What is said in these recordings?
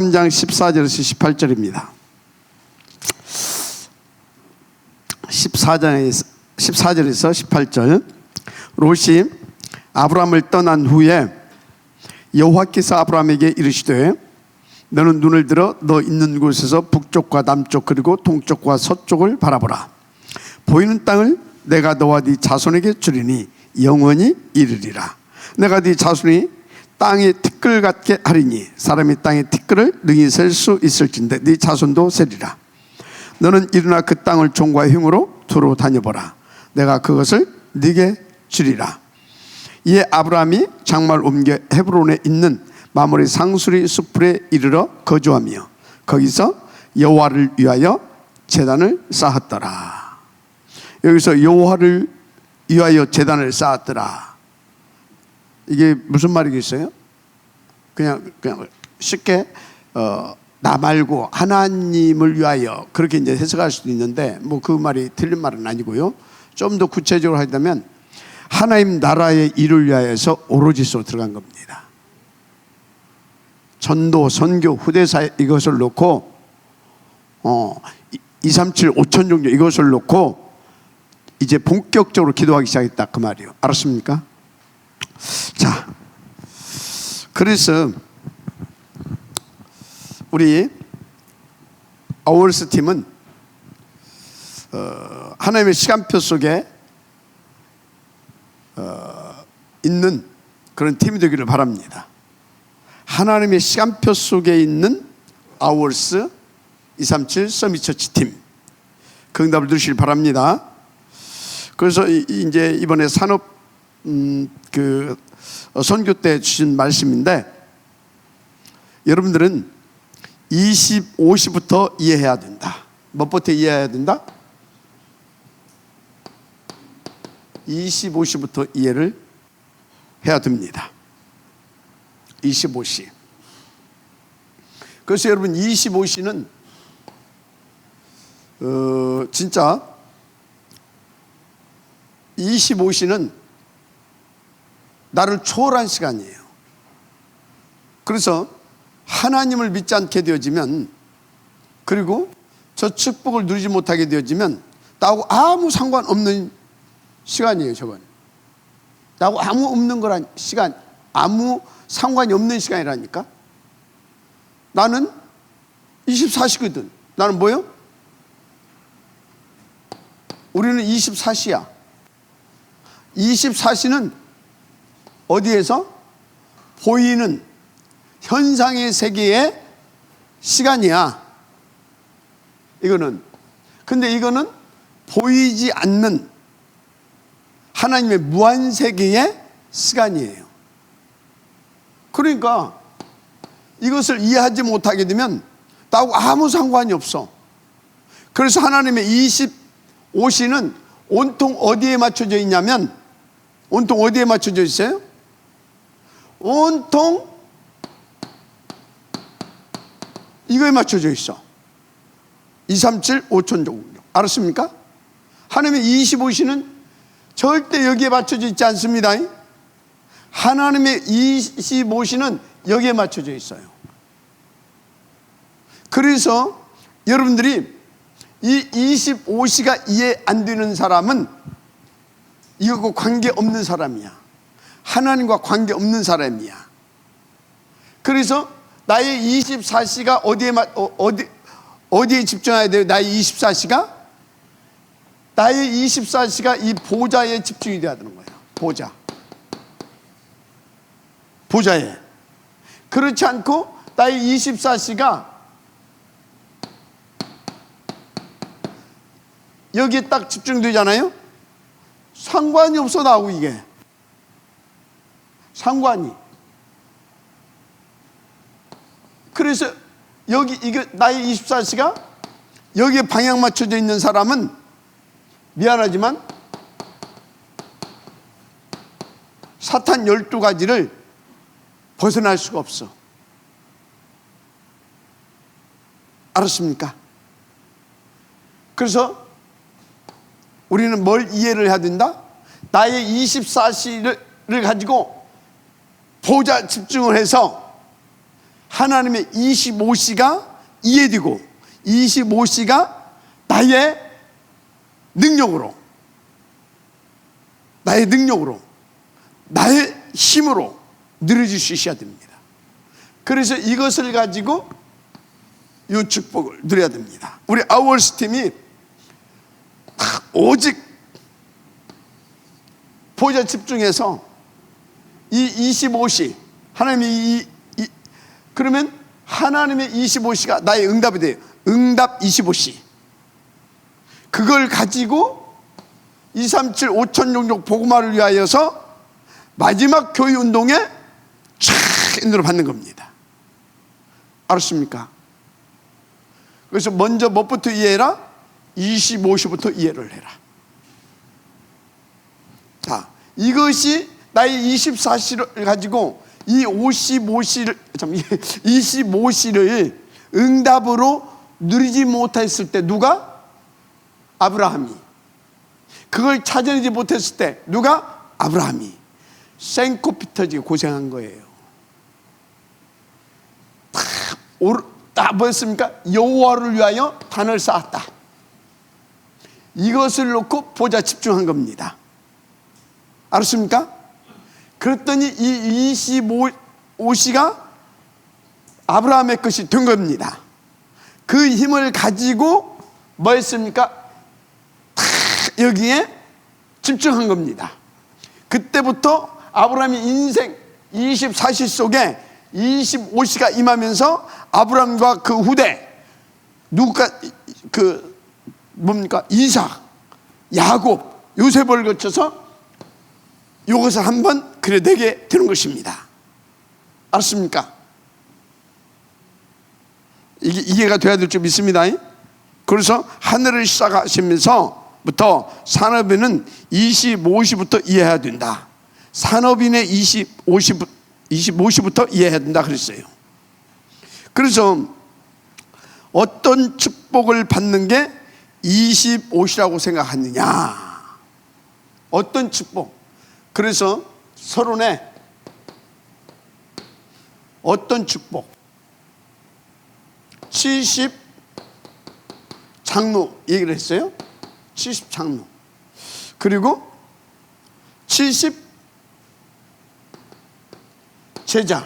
3장 14절에서 18절입니다. 14절에서 18절. 롯이 아브라함을 떠난 후에 여호와께서 아브라함에게 이르시되 너는 눈을 들어 너 있는 곳에서 북쪽과 남쪽 그리고 동쪽과 서쪽을 바라보라. 보이는 땅을 내가 너와 네 자손에게 주리니 영원히 이르리라. 내가 네 자손이 땅의 티끌 같게 하리니 사람이 땅의 티끌을 능히 셀 수 있을진데 네 자손도 세리라. 너는 일어나 그 땅을 종과 힘으로 두루 다녀보라. 내가 그것을 네게 주리라. 이에 아브라함이 장막을 옮겨 헤브론에 있는 마므레 상수리 숲에 이르러 거주하며 거기서 여호와를 위하여 제단을 쌓았더라. 여기서 여호와를 위하여 제단을 쌓았더라. 이게 무슨 말이겠어요? 그냥 쉽게 나 말고 하나님을 위하여 그렇게 이제 해석할 수도 있는데 뭐 그 말이 틀린 말은 아니고요. 좀 더 구체적으로 하자면 하나님 나라의 일을 위하여서 오로지서 들어간 겁니다. 전도, 선교, 후대사 이것을 놓고 237, 5천 종교 이것을 놓고 이제 본격적으로 기도하기 시작했다 그 말이에요. 알았습니까? 자, 그래서 우리 아워스 팀은 하나님의 시간표 속에 있는 그런 팀이 되기를 바랍니다. 하나님의 시간표 속에 있는 아워스 237 서밋처치 팀 그 응답을 누리시길 바랍니다. 그래서 이제 이번에 산업 그 선교 때 주신 말씀인데 여러분들은 25시부터 이해해야 된다. 뭐부터 이해해야 된다? 25시부터 이해를 해야 됩니다. 25시. 그래서 여러분 25시는 진짜 25시는 나를 초월한 시간이에요. 그래서 하나님을 믿지 않게 되어지면 그리고 저 축복을 누리지 못하게 되어지면 나하고 아무 상관없는 시간이에요. 저건 나하고 아무 없는 거란 시간, 아무 상관이 없는 시간이라니까. 나는 24시거든. 나는 뭐요? 우리는 24시야. 24시는 어디에서? 보이는 현상의 세계의 시간이야. 이거는. 근데 이거는 보이지 않는 하나님의 무한 세계의 시간이에요. 그러니까 이것을 이해하지 못하게 되면 나하고 아무 상관이 없어. 그래서 하나님의 25시는 온통 어디에 맞춰져 있냐면 온통 어디에 맞춰져 있어요? 온통 이거에 맞춰져 있어. 237, 5천 종류. 알았습니까? 하나님의 25시는 절대 여기에 맞춰져 있지 않습니다. 하나님의 25시는 여기에 맞춰져 있어요. 그래서 여러분들이 이 25시가 이해 안 되는 사람은 이거하고 관계없는 사람이야. 하나님과 관계없는 사람이야. 그래서 나의 24시가 어디에 집중해야 돼요? 나의 24시가? 나의 24시가 이 보좌에 집중이 돼야 되는 거예요. 보좌에. 그렇지 않고 나의 24시가 여기에 딱 집중되잖아요. 상관이 없어 나하고 이게. 상관이. 그래서 여기 이게 나의 24시가 여기에 방향 맞춰져 있는 사람은 미안하지만 사탄 12가지를 벗어날 수가 없어. 알았습니까? 그래서 우리는 뭘 이해를 해야 된다? 나의 24시를 가지고 보좌 집중을 해서 하나님의 25시가 이해되고 25시가 나의 능력으로, 나의 힘으로 누려질 수 있어야 됩니다. 그래서 이것을 가지고 이 축복을 누려야 됩니다. 우리 아워스 팀이 오직 보좌 집중해서 이 25시, 하나님이 그러면 하나님의 25시가 나의 응답이 돼요. 응답 25시. 그걸 가지고 237 5,066 복음화를 위하여서 마지막 교회 운동에 촥 인도를 받는 겁니다. 알았습니까? 그래서 먼저 뭐부터 이해해라? 25시부터 이해를 해라. 자, 이것이 나의 24시를 가지고 이 25시를 응답으로 누리지 못했을 때 누가? 아브라함이. 그걸 찾아내지 못했을 때 누가? 아브라함이. 생코피 터지게 고생한 거예요. 다 뭐였습니까? 여호와를 위하여 단을 쌓았다. 이것을 놓고 보좌 집중한 겁니다. 알았습니까? 그랬더니 이 25시가 아브라함의 것이 된 겁니다. 그 힘을 가지고 뭐 했습니까? 여기에 집중한 겁니다. 그때부터 아브라함의 인생 24시 속에 25시가 임하면서 아브라함과 그 후대 누가 뭡니까? 이삭, 야곱, 요셉을 거쳐서 이것을 한번 그려내게 되는 것입니다. 알았습니까? 이게 이해가 돼야 될 줄 믿습니다. 그래서 하늘을 시작하시면서부터 산업인은 25시부터 이해해야 된다. 산업인의 25시부터 이해해야 된다 그랬어요. 그래서 어떤 축복을 받는 게 25시라고 생각하느냐? 어떤 축복? 그래서 서론에 어떤 축복? 70 장로 얘기를 했어요. 70 장로. 그리고 70 제자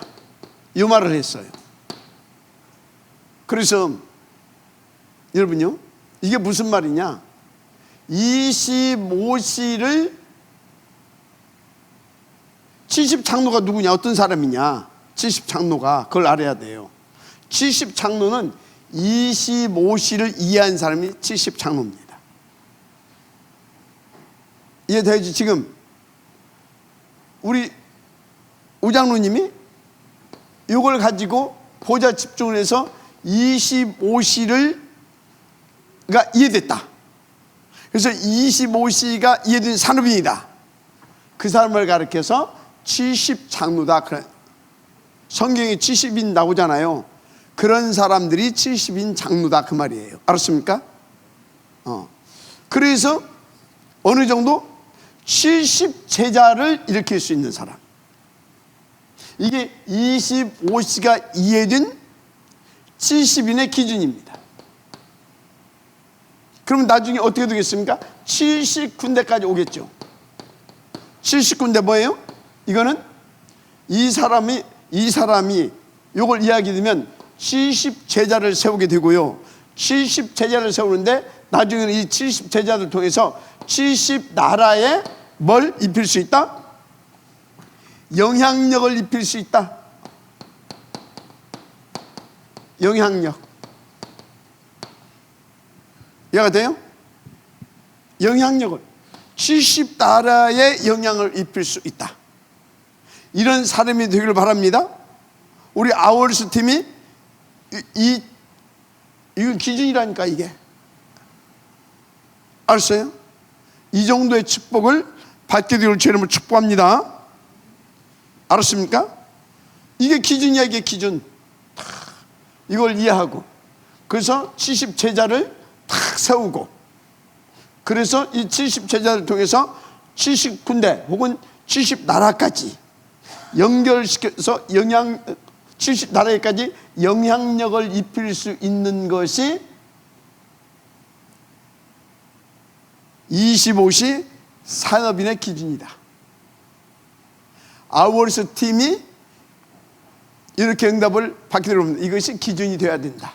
이 말을 했어요. 그래서 여러분요, 이게 무슨 말이냐? 25시를 70 장로가 누구냐? 어떤 사람이냐? 70 장로가 그걸 알아야 돼요. 70 장로는 25시를 이해한 사람이 70 장로입니다. 이해되지? 지금 우리 우장로님이 이걸 가지고 보좌 집중을 해서 25시가 이해됐다. 그래서 25시가 이해된 산업인이다. 그 사람을 가르쳐서 70 장로다. 성경에 70인 나오잖아요. 그런 사람들이 70인 장로다 그 말이에요. 알았습니까? 그래서 어느 정도 70 제자를 일으킬 수 있는 사람. 이게 25시가 이해된 70인의 기준입니다. 그러면 나중에 어떻게 되겠습니까? 70군데까지 오겠죠. 70군데 뭐예요? 이거는 이 사람이 이걸 이야기되면 70 제자를 세우게 되고요. 70 제자를 세우는데 나중에는 이 70 제자를 통해서 70 나라에 뭘 입힐 수 있다? 영향력을 입힐 수 있다. 영향력. 이해가 돼요? 영향력을 70 나라에 영향을 입힐 수 있다. 이런 사람이 되기를 바랍니다. 우리 아워스 팀이 이건 기준이라니까 이게. 알았어요? 이 정도의 축복을 받게 되기를 주 이름으로 축복합니다. 알았습니까? 이게 기준이야. 이게 기준. 이걸 이해하고 그래서 70 제자를 탁 세우고 그래서 이 70 제자를 통해서 70군데 혹은 70 나라까지 연결시켜서 나라에까지 영향력을 입힐 수 있는 것이 25시 산업인의 기준이다. 아워스 팀이 이렇게 응답을 받게 되면 이것이 기준이 되어야 된다.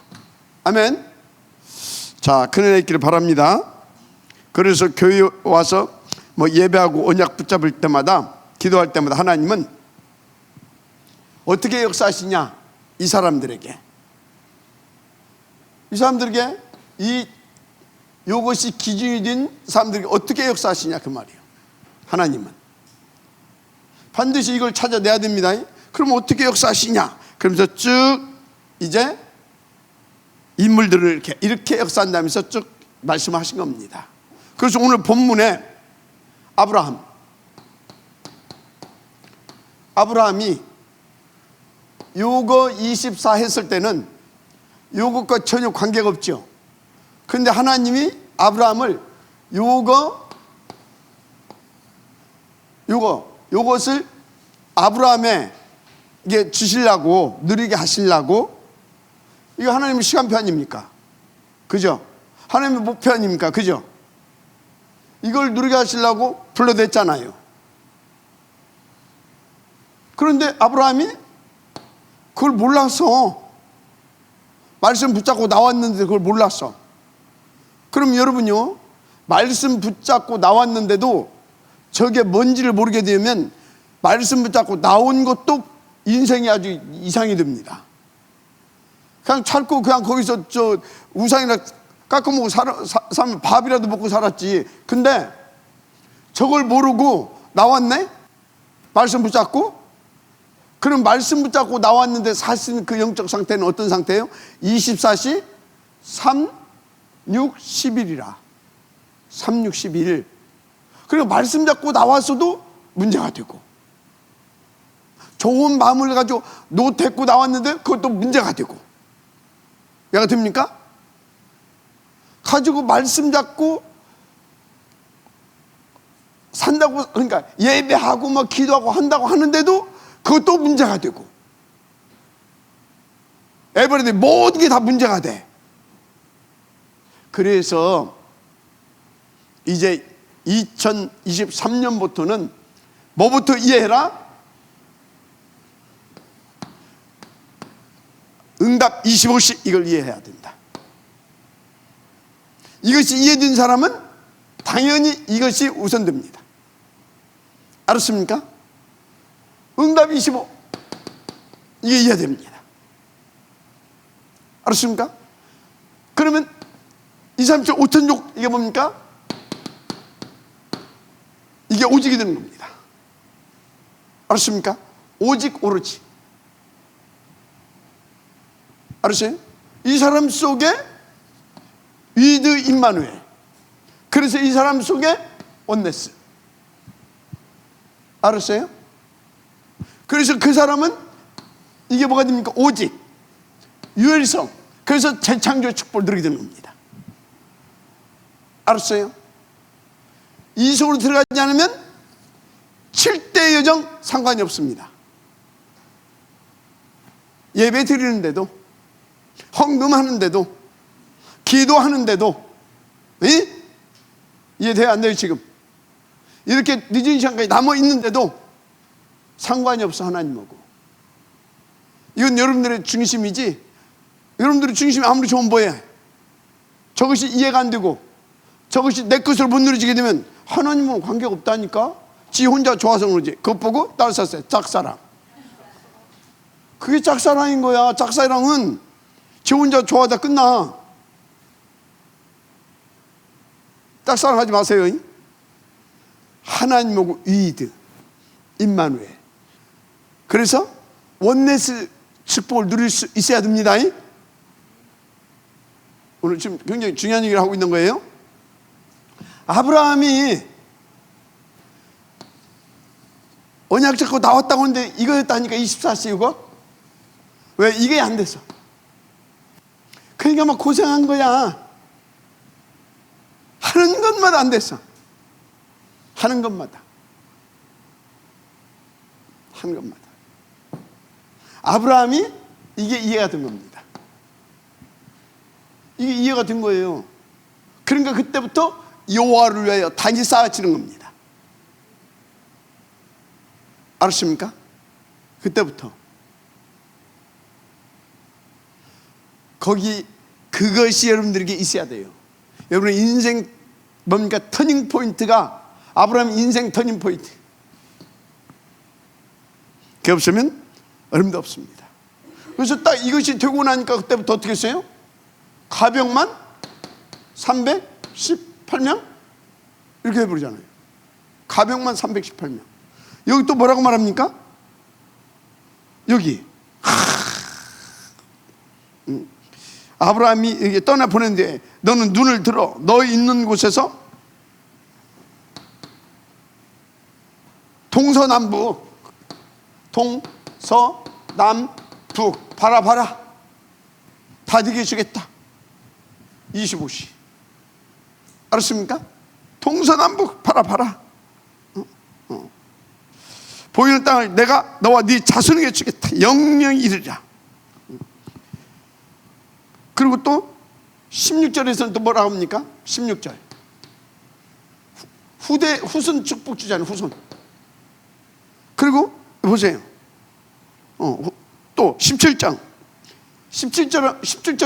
아멘. 자, 큰은혜 있기를 바랍니다. 그래서 교회 와서 뭐 예배하고 언약 붙잡을 때마다, 기도할 때마다 하나님은 어떻게 역사하시냐, 이 사람들에게 이것이 기준이 된 사람들에게 어떻게 역사하시냐 그 말이에요. 하나님은 반드시 이걸 찾아내야 됩니다. 그럼 어떻게 역사하시냐? 그러면서 쭉 이제 인물들을 이렇게 역사한다면서 쭉 말씀하신 겁니다. 그래서 오늘 본문에 아브라함이 요거 24 했을 때는 요것과 전혀 관계가 없죠. 그런데 하나님이 아브라함을 요것을 아브라함에게 주시려고, 누리게 하시려고, 이거 하나님의 시간표 아닙니까? 그죠? 하나님의 목표 아닙니까? 그죠? 이걸 누리게 하시려고 불러댔잖아요. 그런데 아브라함이 그걸 몰라서, 말씀 붙잡고 나왔는데 그걸 몰랐어. 그럼 여러분요, 말씀 붙잡고 나왔는데도 저게 뭔지를 모르게 되면 말씀 붙잡고 나온 것도 인생이 아주 이상이 됩니다. 그냥 찾고 그냥 거기서 저 우상이나 깎아먹고 살면 밥이라도 먹고 살았지. 근데 저걸 모르고 나왔네? 말씀 붙잡고? 그럼 말씀 붙잡고 나왔는데 사실 그 영적 상태는 어떤 상태예요? 24시 3, 6, 10일이라. 3, 6, 11일. 그리고 말씀 잡고 나왔어도 문제가 되고, 좋은 마음을 가지고 노 데리고 나왔는데 그것도 문제가 되고, 얘가 됩니까? 가지고 말씀 잡고 산다고, 그러니까 예배하고 막 기도하고 한다고 하는데도 그것도 문제가 되고, 에버리데 모든 게 다 문제가 돼. 그래서 이제 2023년부터는 뭐부터 이해해라? 응답 25시, 이걸 이해해야 된다. 이것이 이해된 사람은 당연히 이것이 우선됩니다. 알았습니까? 응답 25, 이게 이해됩니다. 알았습니까? 그러면 2, 3, 7, 5천족, 이게 뭡니까? 이게 오직이 되는 겁니다. 알았습니까? 오직 오로지. 알았어요? 이 사람 속에 위드 임마누엘. 그래서 이 사람 속에 온네스. 알았어요? 그래서 그 사람은 이게 뭐가 됩니까? 오직, 유일성. 그래서 재창조의 축복을 누리게 되는 겁니다. 알았어요? 이 속으로 들어가지 않으면 7대 여정 상관이 없습니다. 예배 드리는데도, 헌금하는데도, 기도하는데도, 이해돼야 안 돼요? 지금 이렇게 늦은 시간까지 남아 있는데도 상관이 없어, 하나님하고. 이건 여러분들의 중심이지. 여러분들의 중심이 아무리 좋은 뭐해, 저것이 이해가 안 되고 저것이 내 것으로 못 누려지게 되면 하나님은 관계가 없다니까. 지 혼자 좋아서 그러지. 그것 보고 딸 샀어요. 짝사랑. 그게 짝사랑인 거야. 짝사랑은 지 혼자 좋아하다 끝나. 짝사랑 하지 마세요. 하나님하고 위드 임마누엘. 그래서 원네스 축복을 누릴 수 있어야 됩니다. 오늘 지금 굉장히 중요한 얘기를 하고 있는 거예요. 아브라함이 언약 잡고 나왔다고 하는데 이거였다니까. 24시 이거 왜 이게 안 됐어? 그러니까 막 고생한 거야. 하는 것마다 안 됐어. 하는 것마다. 아브라함이 이게 이해가 된 겁니다. 이게 이해가 된 거예요. 그러니까 그때부터 여호와를 위하여 단이 쌓아지는 겁니다. 알았습니까? 그때부터. 거기 그것이 여러분들에게 있어야 돼요. 여러분의 인생 뭡니까? 터닝 포인트가 아브라함 인생 터닝 포인트. 그게 없으면 어림도 없습니다. 그래서 딱 이것이 되고 나니까 그때부터 어떻게 했어요? 가병만 318명? 이렇게 해버리잖아요. 가병만 318명. 여기 또 뭐라고 말합니까? 여기 아브라함이 여기 떠나보냈는데 너는 눈을 들어 너 있는 곳에서 동서남북 동서남북 바라봐라. 다 네게 주겠다. 25시. 알았습니까? 동서남북 바라봐라. 보이는 땅을 내가 너와 네 자손에게 주겠다. 영영이 이르리라. 그리고 또 16절에서는 또 뭐라고 합니까? 16절 후손 축복 주잖아요. 후손. 그리고 보세요. 또 17절은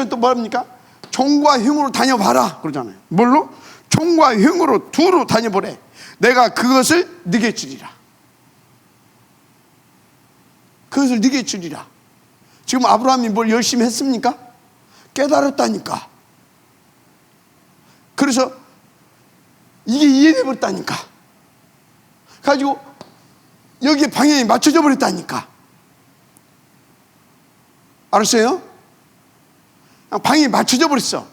또 뭐랍니까? 종과 형으로 다녀봐라 그러잖아요. 뭘로? 종과 형으로 두루 다녀보래. 내가 그것을 네게 주리라. 그것을 네게 주리라. 지금 아브라함이 뭘 열심히 했습니까? 깨달았다니까. 그래서 이게 이해돼 버렸다니까. 가지고 여기에 방향이 맞춰져 버렸다니까. 알았어요? 방향이 맞춰져 버렸어.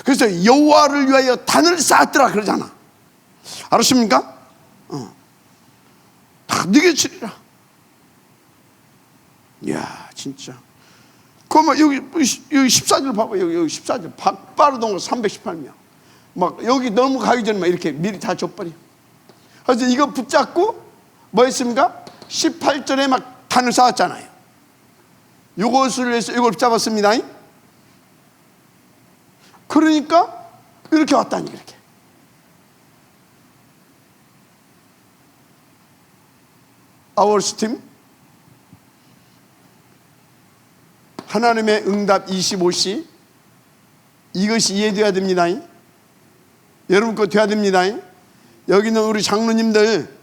그래서 여호와를 위하여 단을 쌓았더라 그러잖아. 알았습니까? 다 네게 주리라. 이야 진짜. 그러면 여기 14절 봐봐. 여기 14절 박바르동 318명. 막 여기 넘어가기 전에 막 이렇게 미리 다 줘버려. 그래서 이거 붙잡고 뭐 했습니까? 18절에 막 단을 쌓았잖아요. 이것을 해서 이걸 붙잡았습니다. 그러니까 이렇게 왔다니. 이렇게 아워스팀 하나님의 응답 25시. 이것이 이해돼야 됩니다. 여러분 거 돼야 됩니다. 여기 있는 우리 장로님들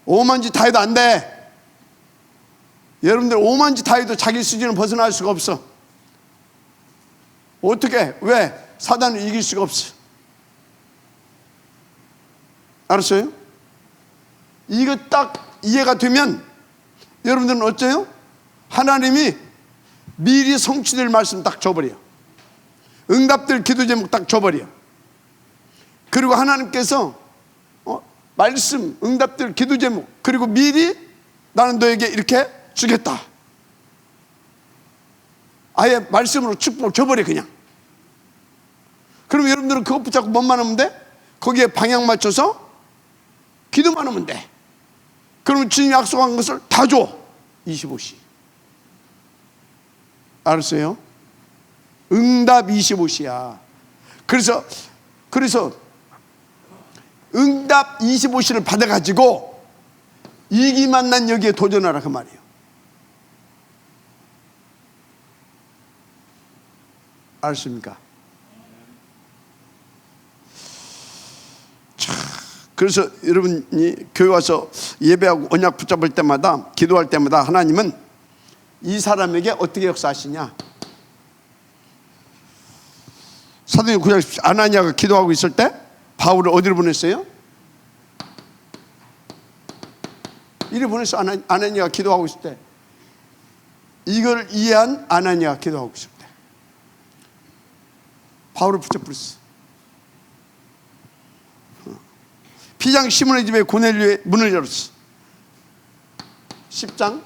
오만 짓 다 해도 안 돼. 여러분들 오만 짓 다 해도 자기 수준을 벗어날 수가 없어. 어떻게? 왜? 사단을 이길 수가 없어. 알았어요? 이거 딱 이해가 되면 여러분들은 어째요? 하나님이 미리 성취될 말씀 딱 줘버려. 응답될 기도 제목 딱 줘버려. 그리고 하나님께서 말씀, 응답될 기도 제목, 그리고 미리 나는 너에게 이렇게 주겠다. 아예 말씀으로 축복을 줘버려 그냥. 그럼 여러분들은 그것 붙잡고 뭐만 하면 돼? 거기에 방향 맞춰서 기도만 하면 돼. 그러면 주님이 약속한 것을 다 줘. 25시. 알았어요? 응답 25시야. 그래서 응답 25시를 받아가지고 이기만 난 여기에 도전하라 그 말이에요. 알았습니까? 자, 그래서 여러분이 교회 와서 예배하고 언약 붙잡을 때마다 기도할 때마다 하나님은 이 사람에게 어떻게 역사하시냐? 사도행전 9장 10절 아나니아가 기도하고 있을 때 바울을 어디로 보냈어요? 이리 보냈어. 아나니아가 기도하고 있을 때. 이걸 이해한 아나니아가 기도하고 있을 때 바울을 붙잡았어. 피장 시몬의 집에 고넬료의 문을 열었어. 10장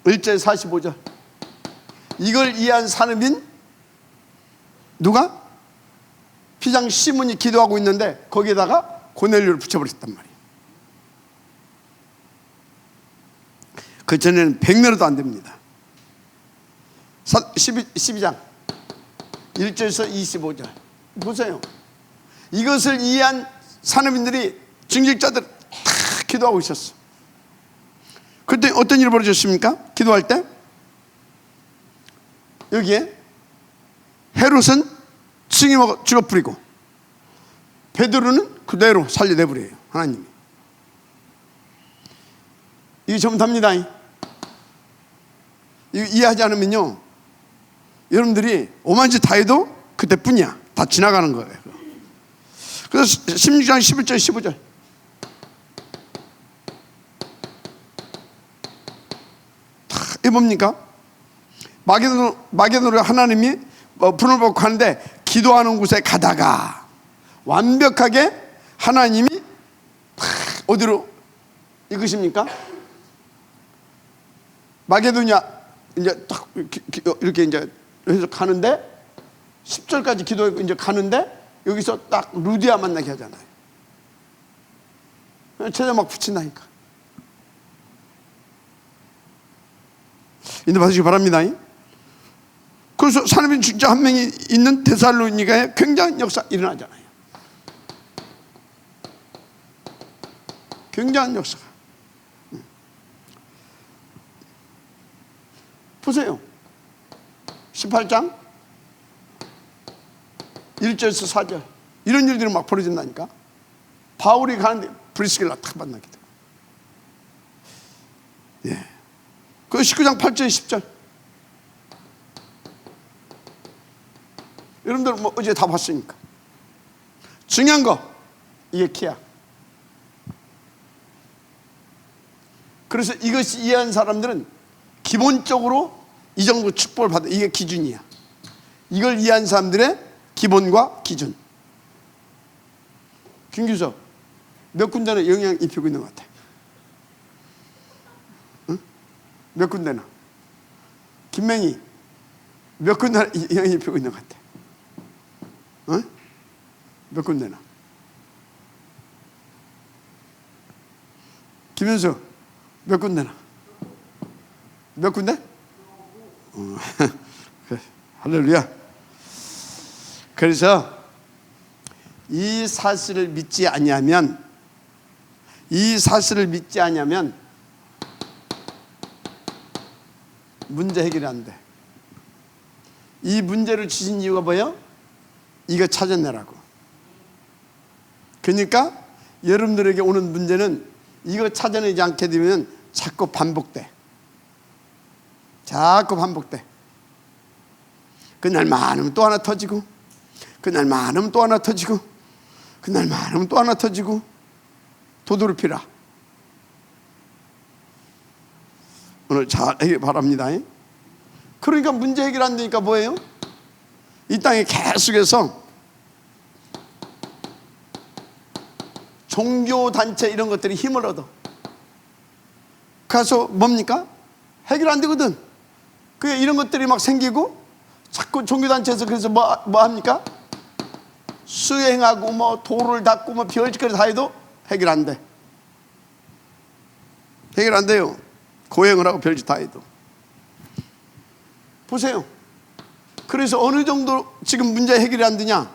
1절 45절. 이걸 이해한 사람인 누가? 피장 시몬이 기도하고 있는데 거기에다가 고넬료를 붙여버렸단 말이에요. 그 전에는 100내로도 안 됩니다. 12장 1절에서 25절 보세요. 이것을 이해한 산업인들이, 중직자들 다 기도하고 있었어. 그때 어떤 일이 벌어졌습니까? 기도할 때 여기에 헤롯은 칭임하고 죽어버리고 베드로는 그대로 살려내버려요. 하나님이. 이게 전부답니다. 이거 이해하지 않으면요, 여러분들이 오만 짓 다 해도 그때뿐이야. 다 지나가는 거예요. 그래서 16장 11절 15절 이게 뭡니까? 마게도로 하나님이 분을 받고 하는데 기도하는 곳에 가다가 완벽하게 하나님이 어디로 이것입니까? 마게도냐 이제 딱 이렇게 이제 해서 가는데 10절까지 기도하고 이제 가는데 여기서 딱 루디아 만나게 하잖아요. 제자 막 붙인다니까. 인도 받으시기 바랍니다. 그래서 산업인 진짜 한 명이 있는 데살로니가에 굉장한 역사 일어나잖아요. 굉장한 역사가. 보세요. 18장 1절에서 4절 이런 일들이 막 벌어진다니까. 바울이 가는데 브리스길라 탁 만나기도. 예. 그 19장 8절 10절 여러분들 뭐 어제 다 봤으니까. 중요한 거 이게 키야. 그래서 이것이 이해한 사람들은 기본적으로 이 정도 축복을 받아. 이게 기준이야. 이걸 이해한 사람들의 기본과 기준. 김규석 몇 군데나 영향 입히고 있는 것 같아. 응? 몇 군데나. 김맹희 몇 군데나 영향 입히고 있는 것 같아. 응? 몇 군데나. 김현수 몇 군데나. 몇 군데? 할렐루야. 그래서 이 사실을 믿지 아니하면 문제 해결이 안 돼. 이 문제를 주신 이유가 뭐예요? 이거 찾아내라고. 그러니까 여러분들에게 오는 문제는 이거 찾아내지 않게 되면 자꾸 반복돼. 그날 많으면 또 하나 터지고, 그날 많으면 또 하나 터지고, 그날 많으면 또 하나 터지고, 도돌이피라. 오늘 잘 해결 바랍니다. 그러니까 문제 해결 안 되니까 뭐예요? 이 땅에 계속해서 종교단체 이런 것들이 힘을 얻어. 그래서 뭡니까? 해결 안 되거든. 그게 이런 것들이 막 생기고 자꾸 종교단체에서 그래서 뭐 합니까? 수행하고 뭐 도를 닦고 뭐 별짓거리 다 해도 해결 안 돼. 해결 안 돼요. 고행을 하고 별짓 다 해도. 보세요. 그래서 어느 정도 지금 문제 해결이 안 되냐?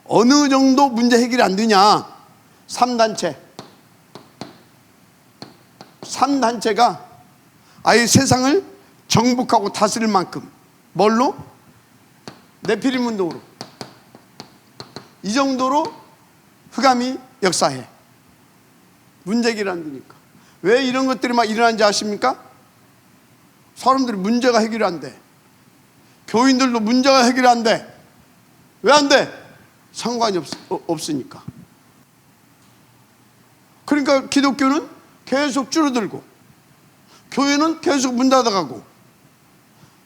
어느 정도 문제 해결이 안 되냐? 3단체가 아예 세상을 정복하고 다스릴 만큼. 뭘로? 네피림 운동으로. 이 정도로 흑암이 역사해. 문제 해결이 안 되니까. 왜 이런 것들이 막 일어나는지 아십니까? 사람들이 문제가 해결이 안 돼. 교인들도 문제가 해결이 안 돼. 왜 안 돼? 상관이 없으니까. 그러니까 기독교는 계속 줄어들고 교회는 계속 문 닫아가고,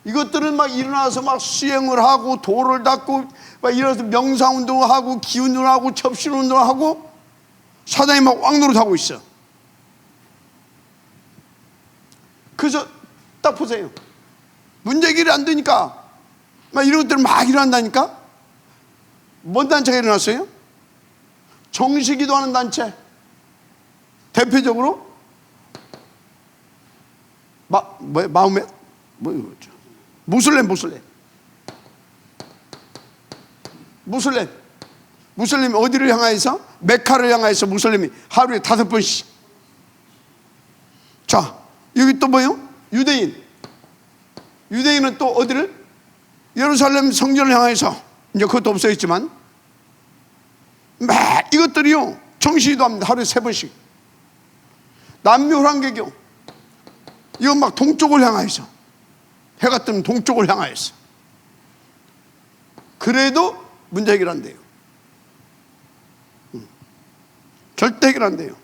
이것들은 막 일어나서 막 수행을 하고 도를 닦고 막 일어나서 명상운동을 하고 기운운동을 하고 접신운동을 하고 사단이 막 왕노릇하고 있어. 그래서 딱 보세요. 문제 해결이 안 되니까 막 이런 것들 막 일어난다니까. 뭔 단체가 일어났어요? 정시기도하는 단체. 대표적으로 마음에 뭐죠? 무슬림 무슬림이 어디를 향하여서? 메카를 향하여서 무슬림이 하루에 5번씩. 자, 여기 또 뭐요? 유대인은 또 어디를? 예루살렘 성전을 향해서. 이제 그것도 없어졌지만 이것들이요 정시기도 합니다. 하루에 3번씩. 남묘환개교, 이건 막 동쪽을 향하여서, 해가 뜨는 동쪽을 향하여서. 그래도 문제 해결 안 돼요. 절대 해결 안 돼요.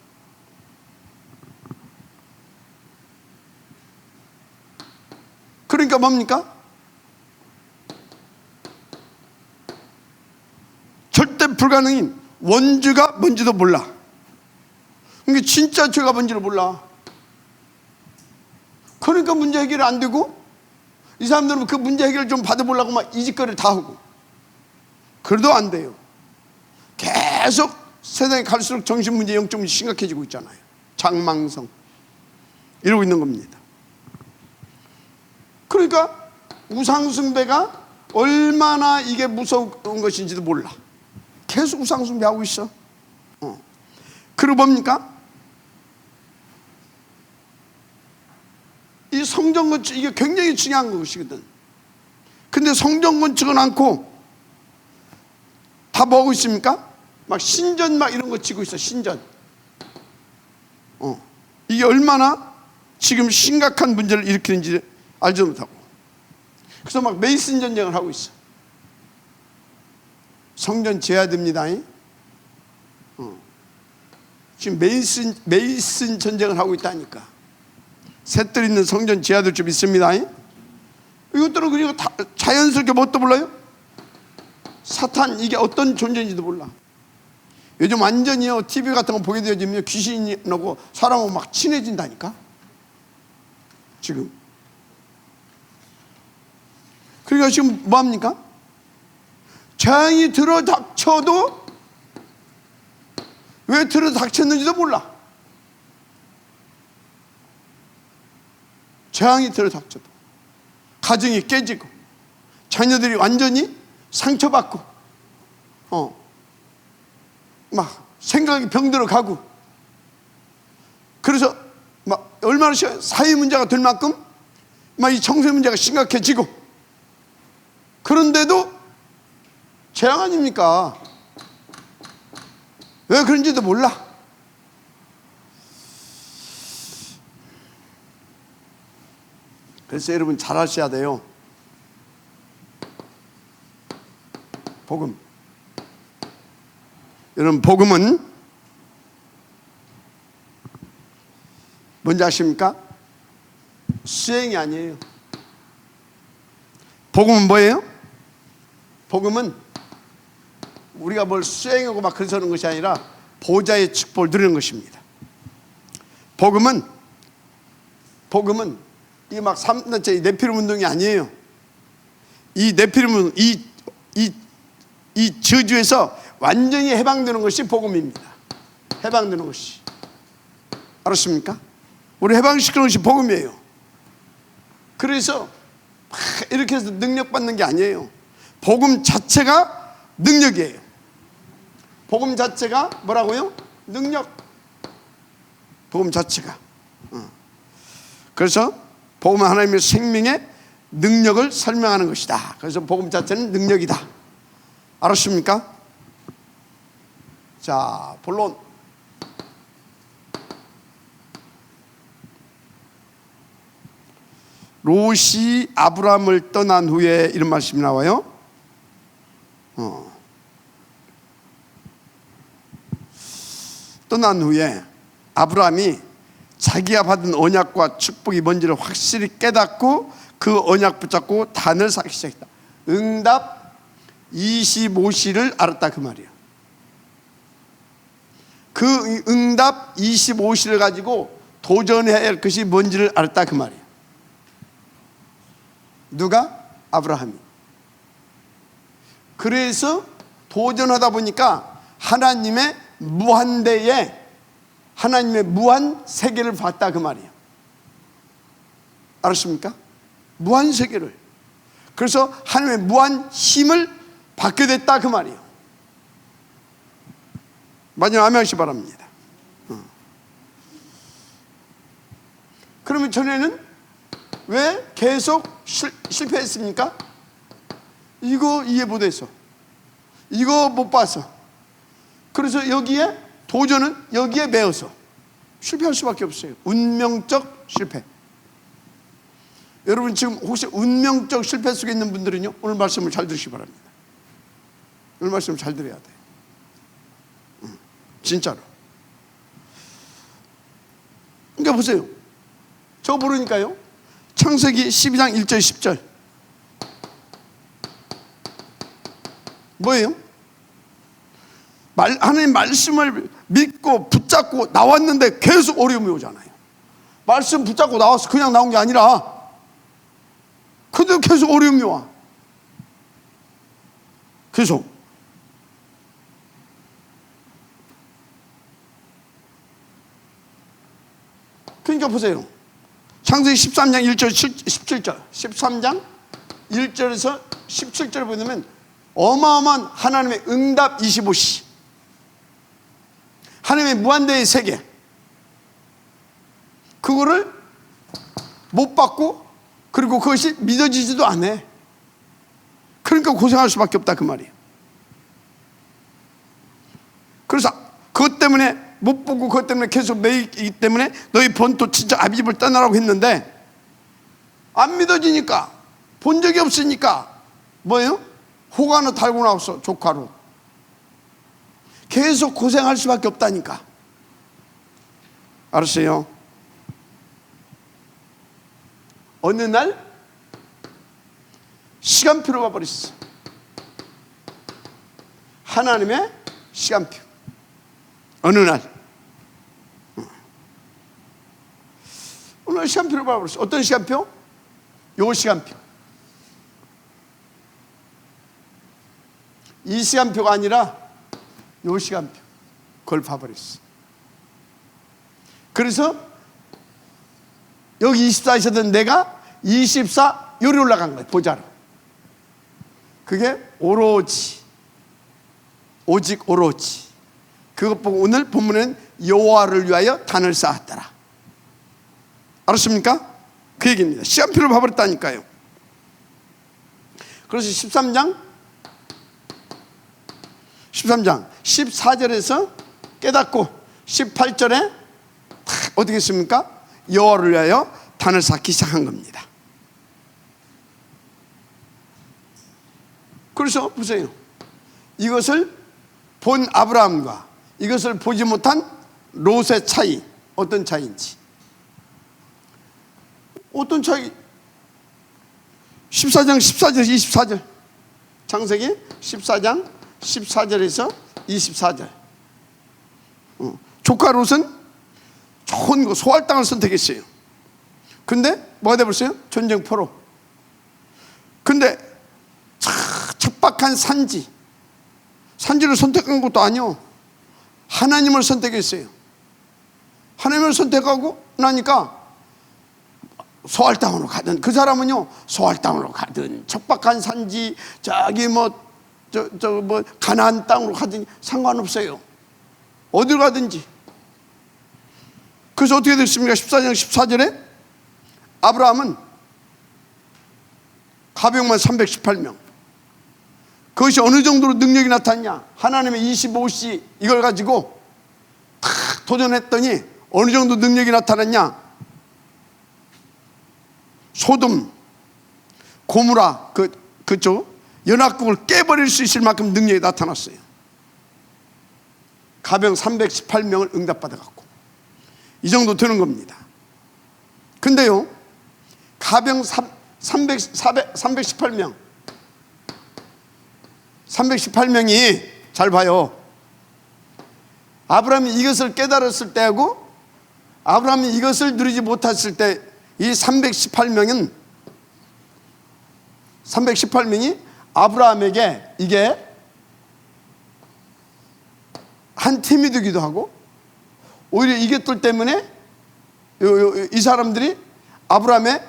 그러니까 뭡니까? 절대 불가능인 원죄가 뭔지도 몰라. 그러니까 진짜 죄가 뭔지를 몰라. 그러니까 문제 해결이 안 되고, 이 사람들은 그 문제 해결을 좀 받아보려고 막 이 짓거리를 다 하고, 그래도 안 돼요. 계속 세상에 갈수록 정신문제 영적문제 심각해지고 있잖아요. 장망성 이러고 있는 겁니다. 그러니까 우상숭배가 얼마나 이게 무서운 것인지도 몰라. 계속 우상숭배하고 있어. 그리고 뭡니까? 이 성전 건축, 이게 굉장히 중요한 것이거든. 근데 성전 건축은 않고 다 뭐하고 있습니까? 막 신전 막 이런 거 지고 있어. 신전. 이게 얼마나 지금 심각한 문제를 일으키는지 알지도 못하고. 그래서 막 메이슨 전쟁을 하고 있어. 성전 지어야 됩니다. 지금 메이슨 전쟁을 하고 있다니까. 셋들 있는 성전 지어야 될 좀 있습니다. 이것들은 그냥 다 자연스럽게 뭣도 몰라요? 사탄, 이게 어떤 존재인지도 몰라. 요즘 완전히요 TV 같은 거 보게 되어지면 귀신이 나고 사람하고 막 친해진다니까 지금. 그러니까 지금 뭐합니까? 재앙이 들어닥쳐도 왜 들어닥쳤는지도 몰라. 재앙이 들어닥쳐도 가정이 깨지고 자녀들이 완전히 상처받고 막 생각이 병들어 가고, 그래서 막 얼마나 사회 문제가 될 만큼 막 이 청소년 문제가 심각해지고, 그런데도 재앙 아닙니까? 왜 그런지도 몰라. 그래서 여러분 잘 아셔야 돼요. 복음. 여러분 복음은 뭔지 아십니까? 수행이 아니에요. 복음은 뭐예요? 복음은 우리가 뭘 수행하고 막 그러는 것이 아니라 보좌의 축복을 누리는 것입니다. 복음은 이게 막 3단체 네피림 운동이 아니에요. 이 네피림은 이 저주에서 완전히 해방되는 것이 복음입니다. 해방되는 것이. 알았습니까? 우리 해방시키는 것이 복음이에요. 그래서 이렇게 해서 능력받는 게 아니에요. 복음 자체가 능력이에요. 복음 자체가 뭐라고요? 능력. 복음 자체가. 그래서 복음은 하나님의 생명의 능력을 설명하는 것이다. 그래서 복음 자체는 능력이다. 알았습니까? 자, 본론. 롯이 아브라함을 떠난 후에 이런 말씀이 나와요. 떠난 후에 아브라함이 자기가 받은 언약과 축복이 뭔지를 확실히 깨닫고 그 언약 붙잡고 단을 쌓기 시작했다. 응답 25시를 알았다 그 말이야. 그 응답 25시를 가지고 도전해야 할 것이 뭔지를 알았다 그 말이야. 누가? 아브라함이. 그래서 도전하다 보니까 하나님의 무한대에 하나님의 무한 세계를 봤다 그 말이에요. 알았습니까? 무한 세계를. 그래서 하나님의 무한 힘을 받게 됐다 그 말이에요. 마지막 아멘하시 바랍니다. 그러면 전에는 왜 계속 실패했습니까? 이거 이해 못해서, 이거 못 봐서, 그래서 여기에 도전은 여기에 매여서 실패할 수밖에 없어요. 운명적 실패. 여러분 지금 혹시 운명적 실패 속에 있는 분들은요, 오늘 말씀을 잘 들으시기 바랍니다. 오늘 말씀을 잘 들어야 돼요. 진짜로. 그러니까 보세요. 저거 모르니까요. 창세기 12장 1절 10절 뭐예요? 하나님 말씀을 믿고 붙잡고 나왔는데 계속 어려움이 오잖아요. 말씀 붙잡고 나와서 그냥 나온 게 아니라 그래도 계속 어려움이 와. 계속. 그러니까 보세요. 창세기 13장 1절 17절 13장 1절에서 17절 보면 어마어마한 하나님의 응답 25시, 하나님의 무한대의 세계, 그거를 못 받고 그리고 그것이 믿어지지도 않아. 그러니까 고생할 수밖에 없다 그 말이에요. 그래서 그것 때문에 못 보고 그것 때문에 계속 매이기 때문에 너희 본토 진짜 아비집을 떠나라고 했는데 안 믿어지니까, 본 적이 없으니까 뭐예요? 호가노 달고 나왔어. 조카로. 계속 고생할 수밖에 없다니까. 알았어요? 어느 날 시간표로 가버렸어. 하나님의 시간표. 어느 날 오늘 시간표를 봐버렸어. 어떤 시간표? 요 시간표. 이 시간표가 아니라 요 시간표. 그걸 봐버렸어. 그래서 여기 24이셨던 내가 24 요리 올라간 거예요. 보자로. 그게 오로지, 오직 오로지. 그것 보고 오늘 본문은 여호와를 위하여 단을 쌓았더라. 알았습니까? 그 얘기입니다. 시간표를 봐버렸다니까요. 그래서 13장 14절에서 깨닫고 18절에 어떻게 했습니까? 여호와를 위하여 단을 쌓기 시작한 겁니다. 그래서 보세요. 이것을 본 아브라함과 이것을 보지 못한 롯의 차이, 어떤 차이인지. 어떤 차이? 14장 14절 24절. 창세기 14장 14절에서 24절. 조카 롯은 좋은 거 소할 땅을 선택했어요. 근데 뭐가 돼버렸어요? 전쟁포로. 근데 척박한 산지를 선택한 것도 아니요, 하나님을 선택했어요. 하나님을 선택하고 나니까 소할 땅으로 가든, 그 사람은요 소할 땅으로 가든 척박한 산지 저기 뭐 가나안 땅으로 가든 상관없어요. 어딜 가든지. 그래서 어떻게 됐습니까? 14장 14절에 아브라함은 가병만 318명. 그것이 어느 정도로 능력이 나타났냐? 하나님의 25시 이걸 가지고 탁 도전했더니 어느 정도 능력이 나타났냐? 소돔, 고무라 그쪽 연합국을 깨버릴 수 있을 만큼 능력이 나타났어요. 가병 318명을 응답받아갖고 이 정도 되는 겁니다. 근데요, 가병 318명이 잘 봐요. 아브라함이 이것을 깨달았을 때하고 아브라함이 이것을 누리지 못했을 때 이 318명이 아브라함에게 이게 한 팀이 되기도 하고, 오히려 이것들 때문에 이 사람들이 아브라함의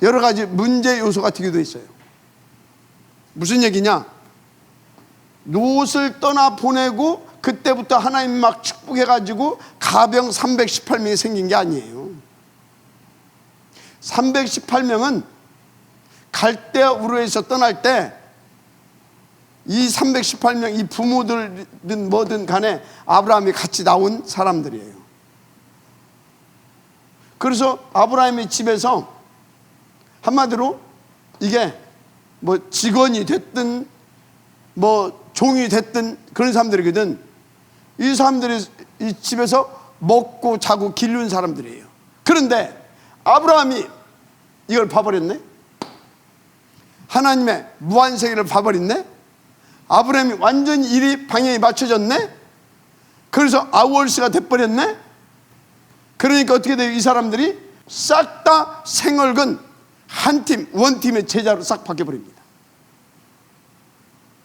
여러 가지 문제 요소가 되기도 했어요. 무슨 얘기냐? 롯을 떠나 보내고 그때부터 하나님이 막 축복해가지고 가병 318명이 생긴 게 아니에요. 318명은 갈대아 우르에서 떠날 때 이 318명, 이 부모들든 뭐든 간에 아브라함이 같이 나온 사람들이에요. 그래서 아브라함의 집에서 한마디로 이게 뭐 직원이 됐든 뭐 종이 됐든 그런 사람들이거든. 이 사람들이 이 집에서 먹고 자고 기르는 사람들이에요. 그런데 아브라함이 이걸 봐버렸네. 하나님의 무한세계를 봐버렸네. 아브라함이 완전히 일이 방향이 맞춰졌네. 그래서 아우얼스가 돼버렸네. 그러니까 어떻게 돼요? 이 사람들이 싹 다 생얼근 한 팀, 원팀의 제자로 싹 바뀌어버립니다.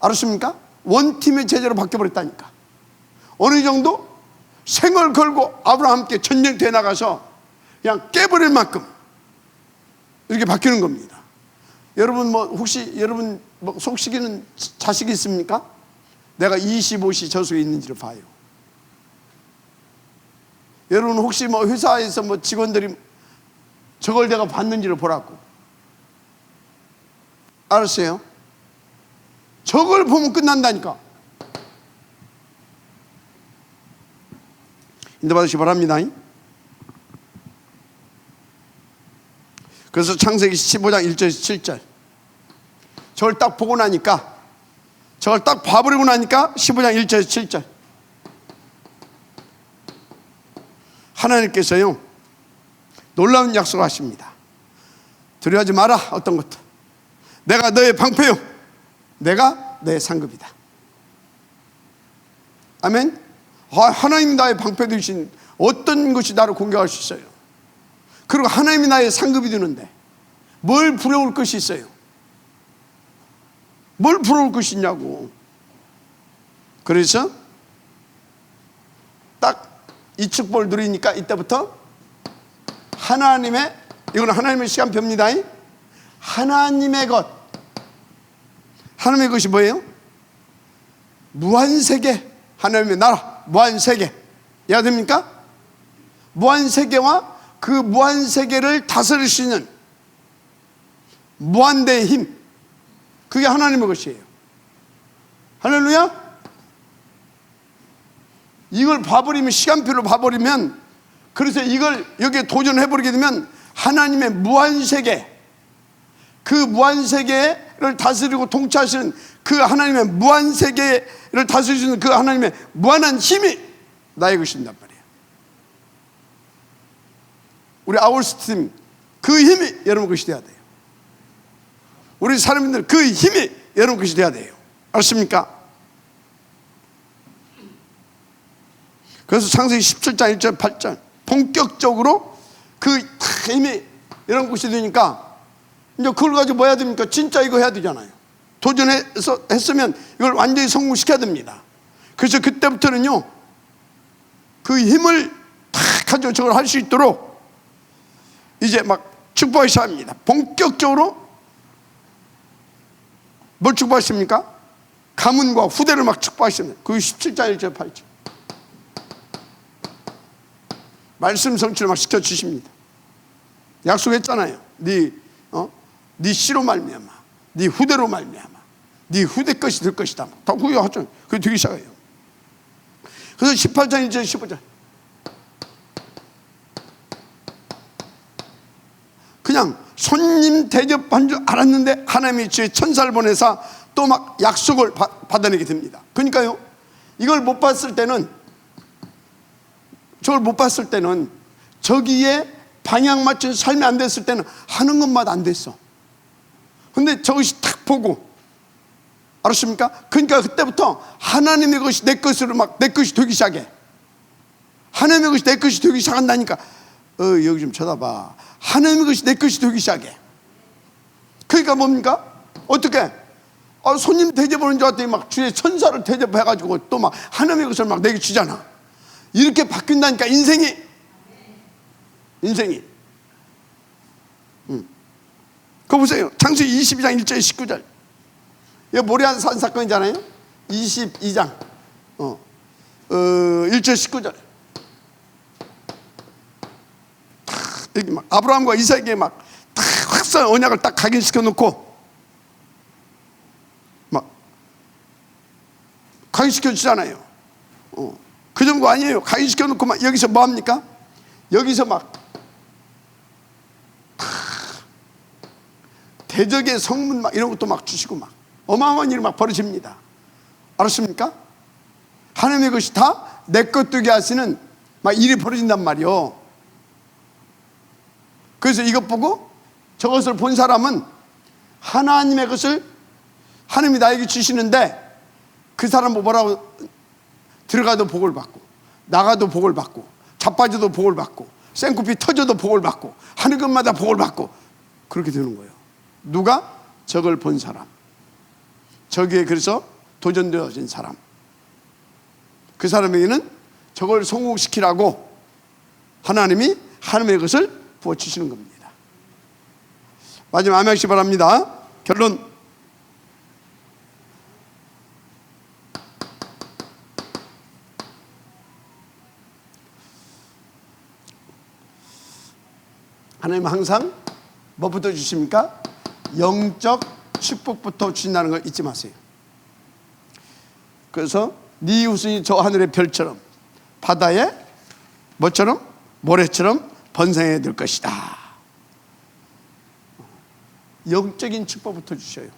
알았습니까? 원팀의 제자로 바뀌어버렸다니까. 어느 정도? 생을 걸고 아브라함과 함께 전쟁터에 나가서 그냥 깨버릴 만큼 이렇게 바뀌는 겁니다. 여러분 뭐 혹시 여러분 뭐 속시기는 자식이 있습니까? 내가 25시 저속에 있는지를 봐요. 여러분 혹시 뭐 회사에서 뭐 직원들이 저걸 내가 봤는지를 보라고. 알았어요? 저걸 보면 끝난다니까. 인도 받으시기 바랍니다. 그래서 창세기 15장 1절에서 7절 저걸 딱 보고 나니까, 저걸 딱 봐버리고 나니까 15장 1절에서 7절 하나님께서요 놀라운 약속을 하십니다. 두려워하지 마라. 어떤 것도 내가 너의 방패요, 내가 너의 상급이다. 아멘. 하나님이 나의 방패 되신 어떤 것이 나를 공격할 수 있어요. 그리고 하나님이 나의 상급이 되는데 뭘 부러울 것이 있어요? 뭘 부러울 것이 있냐고. 그래서 딱 이 축복을 누리니까 이때부터 하나님의, 이건 하나님의 시간표입니다. 하나님의 것, 하나님의 것이 뭐예요? 무한세계, 하나님의 나라, 무한세계. 이해가 됩니까? 무한세계와 그 무한세계를 다스릴 수 있는 무한대의 힘, 그게 하나님의 것이에요. 할렐루야. 이걸 봐버리면, 시간표를 봐버리면, 그래서 이걸 여기에 도전해버리게 되면 하나님의 무한세계, 그 무한세계를 다스리고 통치하시는 그 하나님의 무한세계를 다스리시는 그 하나님의 무한한 힘이 나의 것이란 말이에요. 우리 아울스팀, 그 힘이 여러분 것이 돼야 돼요. 우리 사람들 그 힘이 여러분 것이 돼야 돼요. 알았습니까? 그래서 창세기 17장 1절 8절 본격적으로 그 힘이 여러분 것이 되니까 이제 그걸 가지고 뭐 해야 됩니까? 진짜 이거 해야 되잖아요. 도전해서 했으면 이걸 완전히 성공시켜야 됩니다. 그래서 그때부터는요 그 힘을 탁 가지고 저걸 할 수 있도록 이제 막 축복하기 시작합니다. 본격적으로 뭘 축복하십니까? 가문과 후대를 막 축복하십니다. 그 17장 1절 8절 말씀 성취를 막 시켜주십니다. 약속했잖아요. 네 씨로 말미암아, 네 후대로 말미암아, 네 후대 것이 될 것이다. 다 그게 하죠. 그게 되기 시작해요. 그래서 18장 1절 15절 그냥 손님 대접한 줄 알았는데 하나님이 주의 천사를 보내사 또 막 약속을 받아내게 됩니다. 그러니까요 이걸 못 봤을 때는, 저걸 못 봤을 때는, 저기에 방향 맞춘 삶이 안 됐을 때는 하는 것마다 안 됐어. 근데 저것이 딱 보고, 알았습니까? 그러니까 그때부터 하나님의 것이 내 것으로 막 내 것이 되기 시작해. 하나님의 것이 내 것이 되기 시작한다니까. 여기 좀 쳐다봐. 하나님의 것이 내 것이 되기 시작해. 그러니까 뭡니까? 어떻게? 손님 대접하는 줄 알았더니 막 주의 천사를 대접해가지고 또 막 하나님의 것을 막 내게 주잖아. 이렇게 바뀐다니까 인생이. 그거 보세요. 창세기 22장 1절 19절. 이거 모리안 산 사건이잖아요. 22장 1절 19절. 여기 막 아브라함과 이삭에게 막 확산 언약을 딱 각인시켜 놓고 막 각인시켜 주잖아요. 그 정도 아니에요. 각인시켜 놓고 막 여기서 뭐 합니까? 여기서 막 대적의 성문 막 이런 것도 막 주시고 막 어마어마한 일이 막 벌어집니다. 알았습니까? 하나님의 것이 다 내 것 되게 하시는 막 일이 벌어진단 말이요. 그래서 이것 보고 저것을 본 사람은 하나님의 것을 하나님이 나에게 주시는데 그 사람은 뭐라고? 들어가도 복을 받고 나가도 복을 받고 자빠져도 복을 받고 생코피 터져도 복을 받고 하는 것마다 복을 받고 그렇게 되는 거예요. 누가? 저걸 본 사람, 저기에 그래서 도전되어진 사람, 그 사람에게는 저걸 성공시키라고 하나님이 하나님의 것을 부어주시는 겁니다. 마지막 아멘시 바랍니다. 결론. 하나님은 항상 뭐부터 주십니까? 영적 축복부터 주신다는 걸 잊지 마세요. 그래서 네 이웃이 저 하늘의 별처럼 바다에 뭐처럼? 모래처럼 번성해 될 것이다. 영적인 축복부터 주셔요.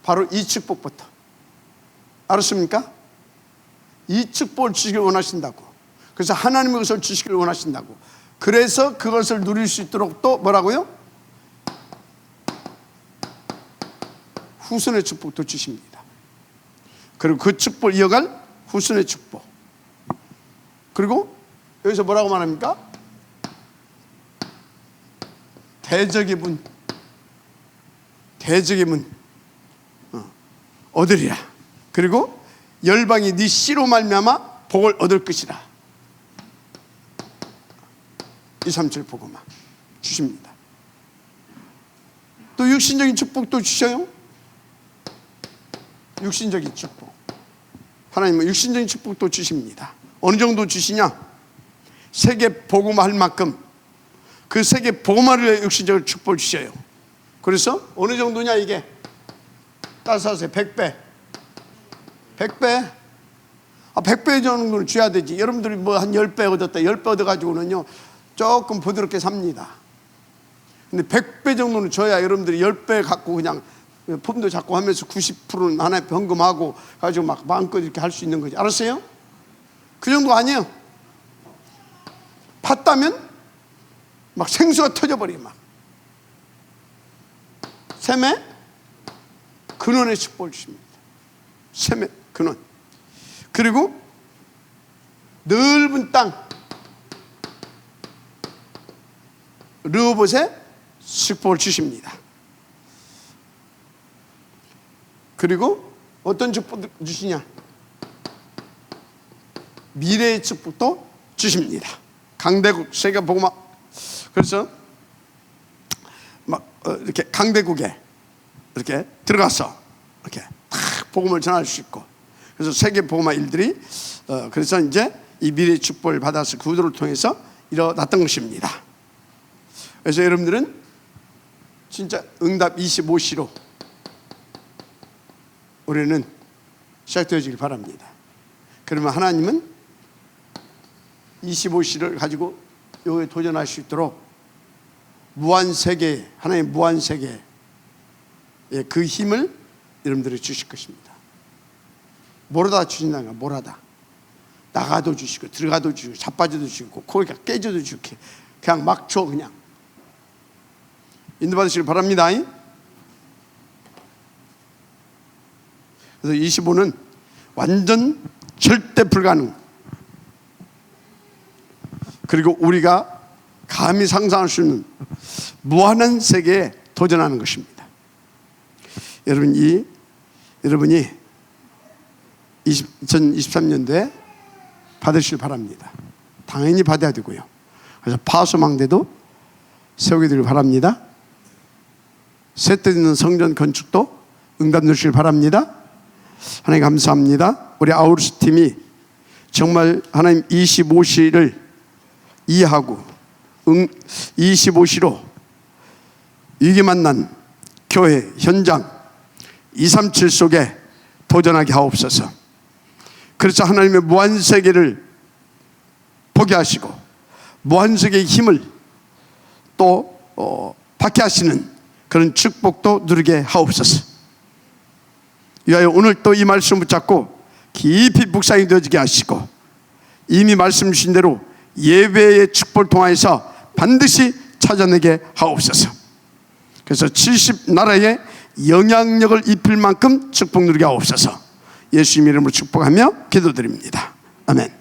바로 이 축복부터. 알았습니까? 이 축복을 주시길 원하신다고. 그래서 하나님의 것을 주시길 원하신다고. 그래서 그것을 누릴 수 있도록 또 뭐라고요? 후손의 축복도 주십니다. 그리고 그 축복을 이어갈 후손의 축복. 그리고 여기서 뭐라고 말합니까? 대적의 문, 대적의 문 얻으리라. 그리고 열방이 네 씨로 말미암아 복을 얻을 것이라. 2, 3, 7 복음만 주십니다. 또 육신적인 축복도 주셔요. 육신적인 축복. 하나님은 육신적인 축복도 주십니다. 어느 정도 주시냐? 세계 복음화할 만큼 그 세계 복음화를 육신적인 축복을 주셔요. 그래서 어느 정도냐 이게? 따라서 하세요. 100배. 100배. 100배 정도는 줘야 되지. 여러분들이 뭐 한 10배 얻었다. 10배 얻어가지고는요 조금 부드럽게 삽니다. 근데 100배 정도는 줘야 여러분들이 10배 갖고 그냥 폼도 잡고 하면서 90%는 하나에 변금하고 가지고 막 마음껏 이렇게 할 수 있는 거지. 알았어요? 그 정도 아니에요. 팠다면 막 생수가 터져버려. 막 샘의 근원의 축복을 주십니다. 샘의 근원. 그리고 넓은 땅 르호봇의 축복을 주십니다. 그리고 어떤 축복을 주시냐? 미래의 축복도 주십니다. 강대국 세계 복음화. 그래서 막 이렇게 강대국에 이렇게 들어가서 이렇게 탁 복음을 전할 수 있고, 그래서 세계 복음화 일들이 그래서 이제 이 미래의 축복을 받아서 구도를 통해서 일어났던 것입니다. 그래서 여러분들은 진짜 응답 25시로 올해는 시작되어지길 바랍니다. 그러면 하나님은 25시를 가지고 여기에 도전할 수 있도록 무한세계, 하나님의 무한세계의 그 힘을 여러분들이 주실 것입니다. 뭐로다 주신다는 거야. 뭐라다. 나가도 주시고 들어가도 주시고 자빠져도 주시고 코가 깨져도 주시고 그냥 막 줘. 그냥 인도받으시길 바랍니다. 그래서 25는 완전 절대 불가능, 그리고 우리가 감히 상상할 수 있는 무한한 세계에 도전하는 것입니다. 여러분이 2023년도에 받으시길 바랍니다. 당연히 받아야 되고요. 그래서 파수망대도 세우게 되길 바랍니다. 셋째 있는 성전 건축도 응답 주시길 바랍니다. 하나님 감사합니다. 우리 아우르스 팀이 정말 하나님 25시를 이해하고 25시로 위기 만난 교회 현장 237 속에 도전하게 하옵소서. 그래서 하나님의 무한세계를 보게 하시고 무한세계의 힘을 또 받게 하시는 그런 축복도 누리게 하옵소서. 위하여 오늘 또 이 말씀 붙잡고 깊이 묵상이 되어지게 하시고 이미 말씀 주신 대로 예배의 축복을 통하여서 반드시 찾아내게 하옵소서. 그래서 70나라에 영향력을 입힐 만큼 축복 누리게 하옵소서. 예수님 이름으로 축복하며 기도드립니다. 아멘.